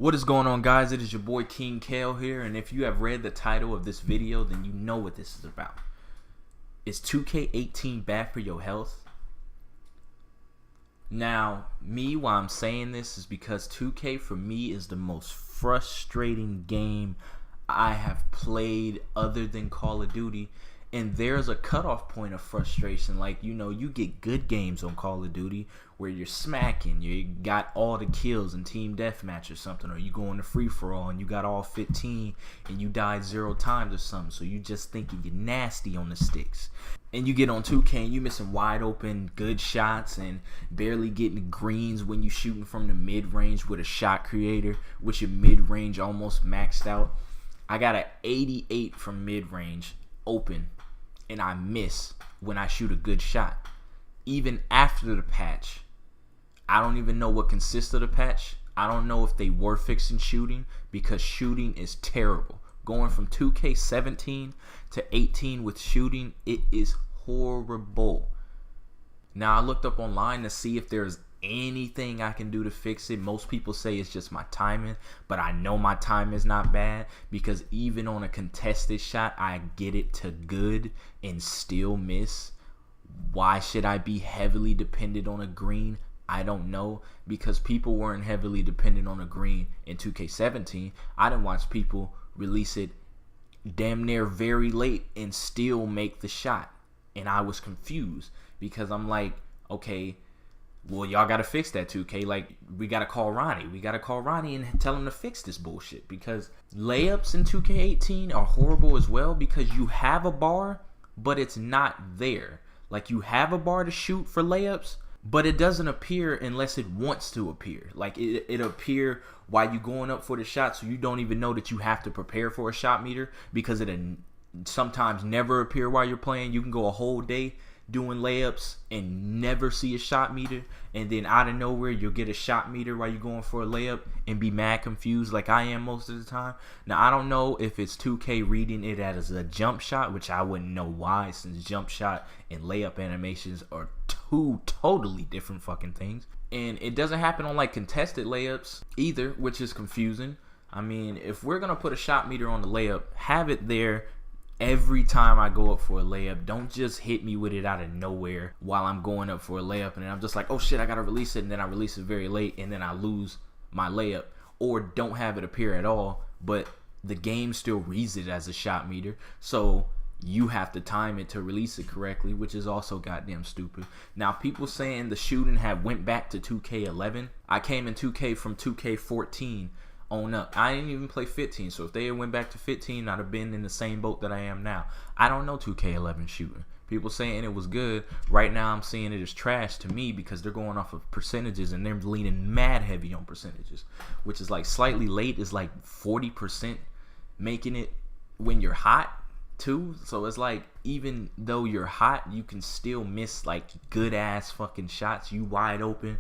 What is going on, guys? It is your boy King Kale here, and if you have read the title of this video, then you know what this is about. Is 2K18 bad for your health? Now, why I'm saying this is because 2K for me is the most frustrating game I have played other than Call of Duty. And there's a cutoff point of frustration. Like, you know, you get good games on Call of Duty where you're smacking, you got all the kills in team deathmatch or something, or you go in the free-for-all and you got all 15 and you died 0 times or something, so you just thinking you're nasty on the sticks. And you get on 2K and you missing wide open good shots and barely getting greens when you shooting from the mid-range with a shot creator, with your mid-range almost maxed out. I got an 88 from mid-range open, and I miss when I shoot a good shot. Even after the patch, I don't even know what consists of the patch. I don't know if they were fixing shooting, because shooting is terrible. Going from 2K17 to 18 with shooting, it is horrible. Now, I looked up online to see if there's anything I can do to fix it. Most people say it's just my timing, but I know my time is not bad, because even on a contested shot, I get it to good and still miss. Why should I be heavily dependent on a green? I don't know, because people weren't heavily dependent on a green in 2K17. I didn't watch people release it damn near very late and still make the shot, and I was confused, because I'm like, okay, well, y'all got to fix that, 2K. Like, we got to call Ronnie. We got to call Ronnie and tell him to fix this bullshit, because layups in 2K18 are horrible as well, because you have a bar, but it's not there. Like, you have a bar to shoot for layups, but it doesn't appear unless it wants to appear. Like, it appear while you're going up for the shot, so you don't even know that you have to prepare for a shot meter, because it sometimes never appear while you're playing. You can go a whole day doing layups and never see a shot meter, and then out of nowhere you'll get a shot meter while you're going for a layup and be mad confused like I am most of the time. Now, I don't know if it's 2K reading it as a jump shot, which I wouldn't know why, since jump shot and layup animations are two totally different fucking things. And it doesn't happen on like contested layups either, which is confusing. I mean, if we're gonna put a shot meter on the layup, have it there every time I go up for a layup. Don't just hit me with it out of nowhere while I'm going up for a layup, and then I'm just like, oh shit, I gotta release it, and then I release it very late, and then I lose my layup. Or don't have it appear at all, but the game still reads it as a shot meter, so you have to time it to release it correctly, which is also goddamn stupid. Now, people saying the shooting have went back to 2K11. I came in 2K from 2K14 on up. I didn't even play 15, so if they went back to 15, I'd have been in the same boat that I am now. I don't know 2K11 shooting. People saying it was good. Right now, I'm seeing it as trash to me, because they're going off of percentages, and they're leaning mad heavy on percentages, which is like slightly late is like 40% making it when you're hot too. So it's like, even though you're hot, you can still miss like good ass fucking shots. You wide open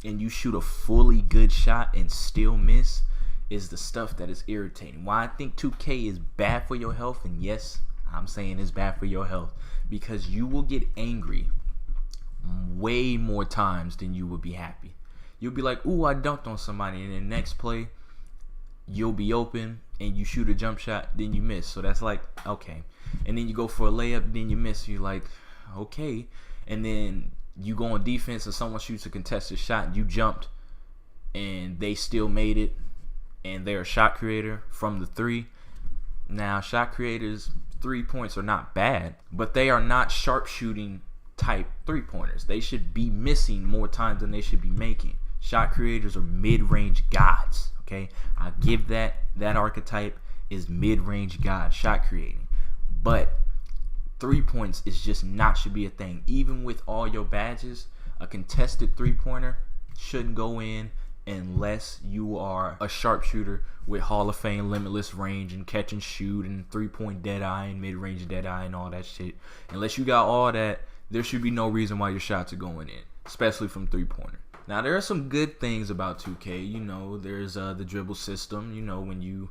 and you shoot a fully good shot and still miss, is the stuff that is irritating. Why I think 2K is bad for your health, and yes, I'm saying it's bad for your health, because you will get angry way more times than you would be happy. You'll be like, ooh, I dunked on somebody, and then next play, you'll be open and you shoot a jump shot, then you miss. So that's like, okay. And then you go for a layup, then you miss. You're like, okay. And then you go on defense and someone shoots a contested shot, you jumped and they still made it, and they're a shot creator from the 3. Now, shot creators 3 points are not bad, but they are not sharpshooting type 3-pointers. They should be missing more times than they should be making. Shot creators are mid-range gods, okay? I give that archetype is mid-range god, shot creating. But 3 points is just not should be a thing. Even with all your badges, a contested 3-pointer shouldn't go in unless you are a sharpshooter with Hall of Fame limitless range and catch and shoot and 3-point dead eye and mid-range dead eye and all that shit. Unless you got all that, there should be no reason why your shots are going in, especially from 3-pointer. Now, there are some good things about 2K. You know, there's the dribble system. You know, when you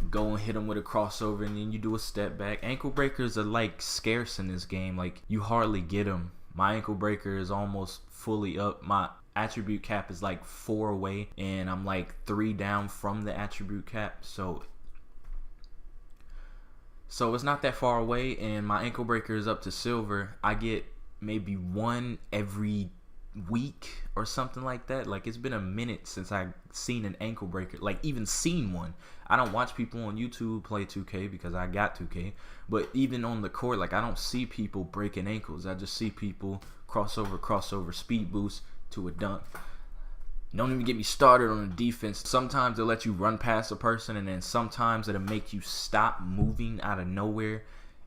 go and hit them with a crossover and then you do a step back. Ankle breakers are like scarce in this game. Like, you hardly get them. My ankle breaker is almost fully up. attribute cap is like 4 away, and I'm like 3 down from the attribute cap. So it's not that far away, and my ankle breaker is up to silver. I get maybe 1 every week or something like that. Like, it's been a minute since I've seen an ankle breaker, like even seen one. I don't watch people on YouTube play 2K because I got 2K, but even on the court, like, I don't see people breaking ankles. I just see people crossover, speed boost to a dunk. Don't even get me started on the defense. Sometimes they'll let you run past a person, and then sometimes it'll make you stop moving out of nowhere,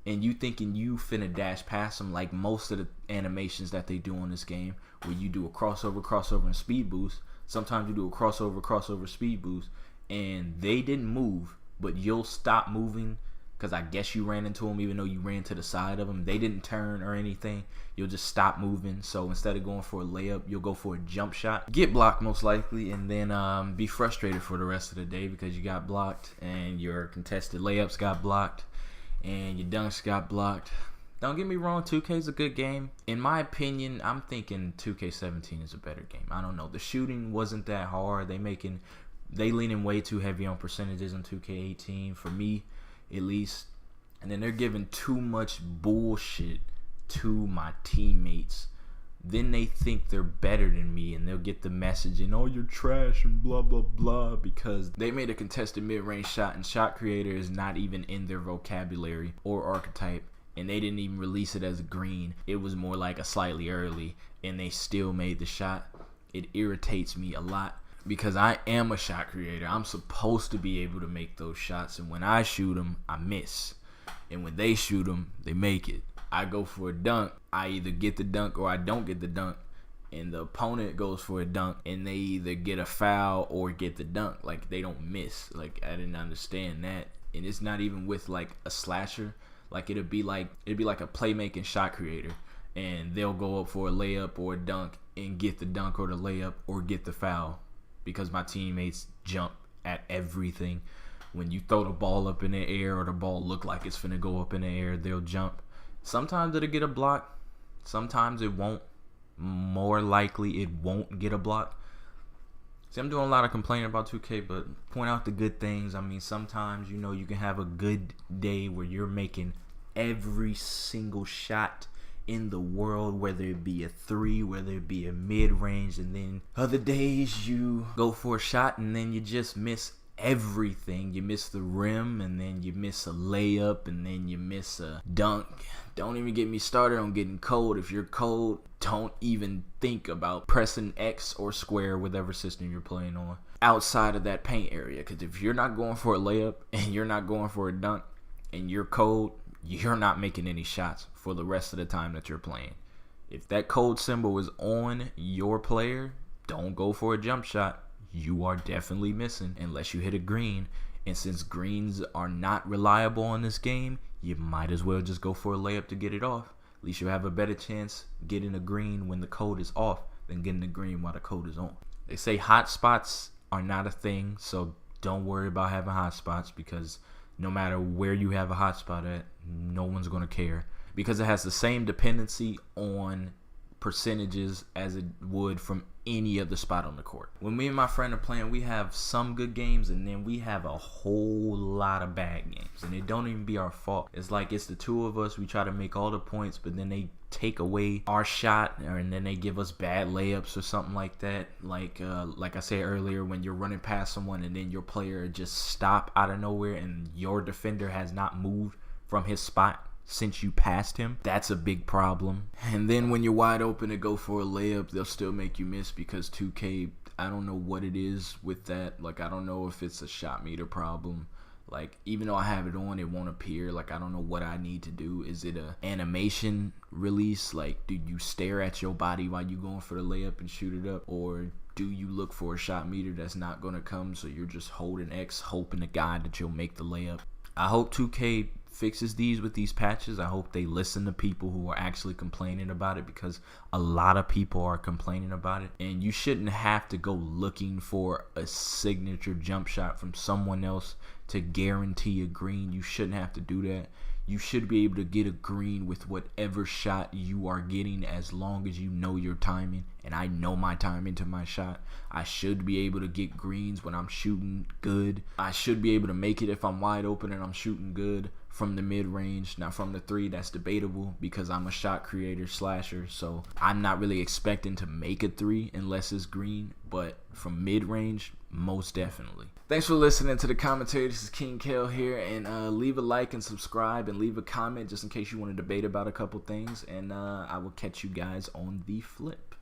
and you thinking you finna dash past them, like most of the animations that they do on this game, where you do a crossover, and speed boost. Sometimes you do a crossover, speed boost, and they didn't move, but you'll stop moving because I guess you ran into them even though you ran to the side of them. They didn't turn or anything. You'll just stop moving. So instead of going for a layup, you'll go for a jump shot. Get blocked most likely, and then be frustrated for the rest of the day because you got blocked and your contested layups got blocked and your dunks got blocked. Don't get me wrong, 2K is a good game. In my opinion, I'm thinking 2K17 is a better game. I don't know. The shooting wasn't that hard. They leaning way too heavy on percentages in 2K18 for me, at least. And then they're giving too much bullshit to my teammates. Then they think they're better than me, and they'll get the message and, oh, you're trash and blah blah blah, because they made a contested mid-range shot, and shot creator is not even in their vocabulary or archetype, and they didn't even release it as a green. It was more like a slightly early, and they still made the shot. It irritates me a lot because I am a shot creator. I'm supposed to be able to make those shots, and when I shoot them, I miss, and when they shoot them, they make it. I go for a dunk, I either get the dunk or I don't get the dunk, and the opponent goes for a dunk and they either get a foul or get the dunk. Like, they don't miss. Like, I didn't understand that. And it's not even with like a slasher. Like, it'd be like a playmaking shot creator, and they'll go up for a layup or a dunk and get the dunk or the layup or get the foul because my teammates jump at everything. When you throw the ball up in the air or the ball look like it's finna go up in the air, they'll jump. Sometimes it'll get a block. Sometimes it won't. More likely it won't get a block. See, I'm doing a lot of complaining about 2K, but point out the good things. I mean, sometimes, you know, you can have a good day where you're making every single shot in the world, whether it be a 3, whether it be a mid-range, and then other days you go for a shot and then you just miss everything. You miss the rim, and then you miss a layup, and then you miss a dunk. Don't even get me started on getting cold. If you're cold, don't even think about pressing X or square, whatever system you're playing on, outside of that paint area. Because if you're not going for a layup and you're not going for a dunk and you're cold, you're not making any shots for the rest of the time that you're playing. If that cold symbol is on your player, don't go for a jump shot. You are definitely missing unless you hit a green. And since greens are not reliable in this game, you might as well just go for a layup to get it off. At least you'll have a better chance getting a green when the code is off than getting a green while the code is on. They say hot spots are not a thing, so don't worry about having hot spots, because no matter where you have a hot spot at, no one's going to care, because it has the same dependency on percentages as it would from any other spot on the court. When me and my friend are playing, we have some good games, and then we have a whole lot of bad games, and it don't even be our fault. It's like it's the two of us. We try to make all the points, but then they take away our shot, and then they give us bad layups or something like that. Like I said earlier, when you're running past someone and then your player just stop out of nowhere and your defender has not moved from his spot since you passed him, that's a big problem. And then when you're wide open to go for a layup, they'll still make you miss because 2K, I don't know what it is with that. Like, I don't know if it's a shot meter problem. Like, even though I have it on, it won't appear. Like, I don't know what I need to do. Is it a animation release? Like, do you stare at your body while you going for the layup and shoot it up? Or do you look for a shot meter that's not going to come, so you're just holding X, hoping to God that you'll make the layup? I hope 2K fixes these with these patches. I hope they listen to people who are actually complaining about it, because a lot of people are complaining about it, and you shouldn't have to go looking for a signature jump shot from someone else to guarantee a green. You shouldn't have to do that. you should be able to get a green with whatever shot you are getting, as long as you know your timing. And I know my timing to my shot. I should be able to get greens when I'm shooting good. I should be able to make it if I'm wide open and I'm shooting good from the mid-range. Now from the three, that's debatable because I'm a shot creator slasher, so I'm not really expecting to make a three unless it's green, but from mid-range, most definitely. Thanks for listening to the commentary. This is King Kel here, and leave a like and subscribe and leave a comment just in case you want to debate about a couple things, and I will catch you guys on the flip.